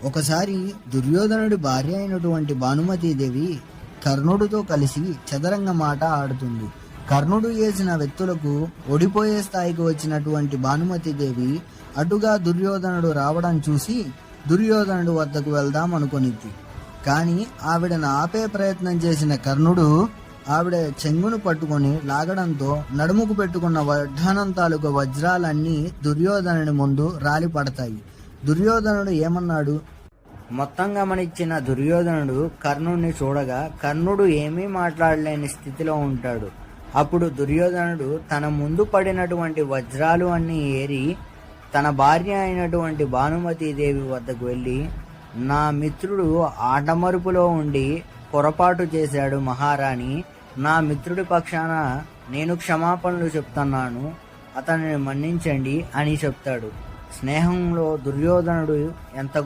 ఒకసారి దుర్యోధనుడి భార్య అయినటువంటి భానుమతీదేవి కర్ణుడితో కలిసి చదరంగం ఆట ఆడుతుంది. కర్ణుడు వేసిన వ్యక్తులకు ఓడిపోయే స్థాయికి వచ్చినటువంటి భానుమతీదేవి అటుగా దుర్యోధనుడు రావడం చూసి దుర్యోధనుడు వద్దకు వెళ్దాం అనుకొనిద్ది. కానీ ఆవిడను ఆపే ప్రయత్నం చేసిన కర్ణుడు ఆవిడ చెంగును పట్టుకొని లాగడంతో నడుముకు పెట్టుకున్న వడ్డానం తాలూకు వజ్రాలన్నీ దుర్యోధనుడి ముందు రాలి పడతాయి. దుర్యోధనుడు ఏమన్నాడు? మొత్తం గమనించిన దుర్యోధనుడు కర్ణుడిని చూడగా కర్ణుడు ఏమీ మాట్లాడలేని స్థితిలో ఉంటాడు. అప్పుడు దుర్యోధనుడు తన ముందు పడినటువంటి వజ్రాలు అన్నీ ఏరి తన భార్య అయినటువంటి భానుమతీదేవి వద్దకు వెళ్ళి, నా మిత్రుడు ఆటమరుపులో ఉండి పొరపాటు చేశాడు మహారాణి, నా మిత్రుడి పక్షాన నేను క్షమాపణలు చెప్తున్నాను, అతనిని మన్నించండి అని చెప్తాడు. స్నేహంలో దుర్యోధనుడు ఎంత